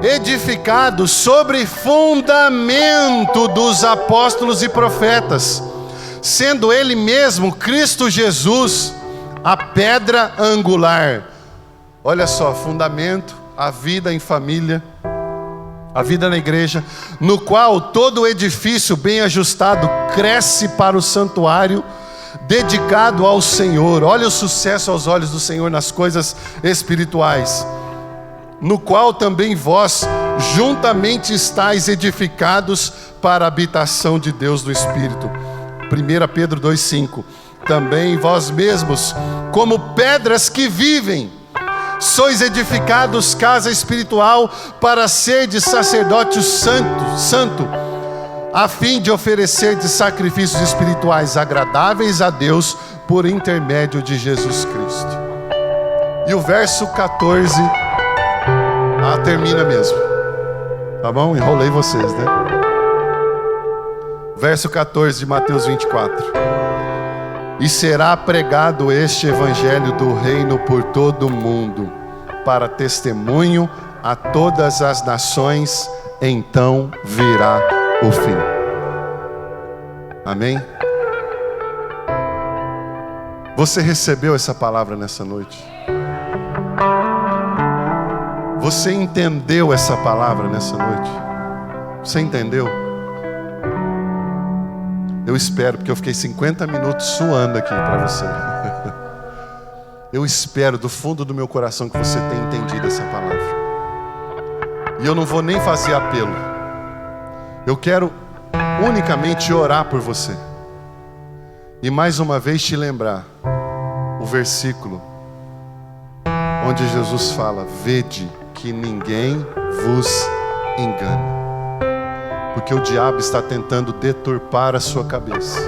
edificados sobre fundamento dos apóstolos e profetas, sendo Ele mesmo, Cristo Jesus, a pedra angular. Olha só, fundamento, a vida em família, a vida na igreja, no qual todo o edifício bem ajustado cresce para o santuário dedicado ao Senhor. Olha o sucesso aos olhos do Senhor nas coisas espirituais, no qual também vós juntamente estáis edificados para a habitação de Deus no Espírito. 1 Pedro 2,5: também vós mesmos, como pedras que vivem, sois edificados casa espiritual para serdes sacerdócio santo, a fim de oferecer de sacrifícios espirituais agradáveis a Deus por intermédio de Jesus Cristo. E o verso 14 termina mesmo. Tá bom? Enrolei vocês, né? Verso 14 de Mateus 24: e será pregado este evangelho do reino por todo o mundo, para testemunho a todas as nações, então virá o fim. Amém? Você recebeu essa palavra nessa noite? Você entendeu essa palavra nessa noite? Você entendeu? Eu espero, porque eu fiquei 50 minutos suando aqui para você. Eu espero do fundo do meu coração que você tenha entendido essa palavra. E eu não vou nem fazer apelo. Eu quero unicamente orar por você. E mais uma vez te lembrar o versículo onde Jesus fala: vede que ninguém vos engane. Porque o diabo está tentando deturpar a sua cabeça.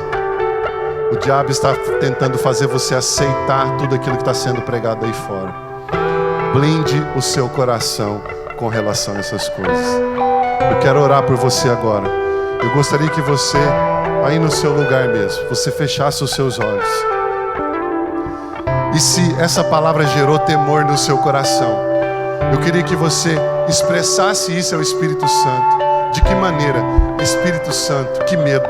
O diabo está tentando fazer você aceitar tudo aquilo que está sendo pregado aí fora. Blinde o seu coração com relação a essas coisas. Eu quero orar por você agora. Eu gostaria que você, aí no seu lugar mesmo, você fechasse os seus olhos. E se essa palavra gerou temor no seu coração, eu queria que você expressasse isso ao Espírito Santo. De que maneira? Espírito Santo, que medo.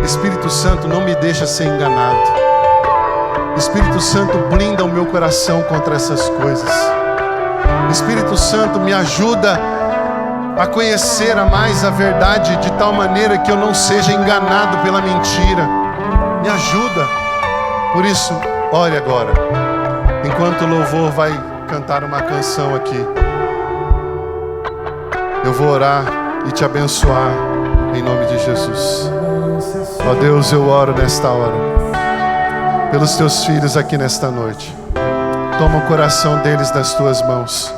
Espírito Santo, não me deixa ser enganado. Espírito Santo, blinda o meu coração contra essas coisas. Espírito Santo, me ajuda a conhecer mais a verdade de tal maneira que eu não seja enganado pela mentira. Me ajuda. Por isso, ore agora. Enquanto o louvor vai cantar uma canção aqui, eu vou orar e te abençoar em nome de Jesus. Ó Deus, eu oro nesta hora pelos teus filhos aqui nesta noite. Toma o coração deles nas tuas mãos.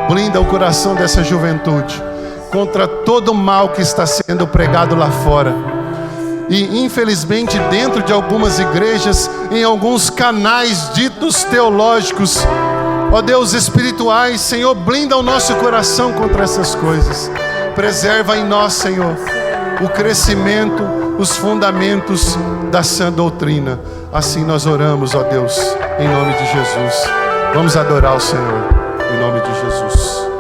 Blinda o coração dessa juventude contra todo o mal que está sendo pregado lá fora. E infelizmente dentro de algumas igrejas, em alguns canais ditos teológicos, ó Deus, espirituais, Senhor, blinda o nosso coração contra essas coisas. Preserva em nós, Senhor, o crescimento, os fundamentos da sã doutrina. Assim nós oramos, ó Deus, em nome de Jesus. Vamos adorar o Senhor, em nome de Jesus.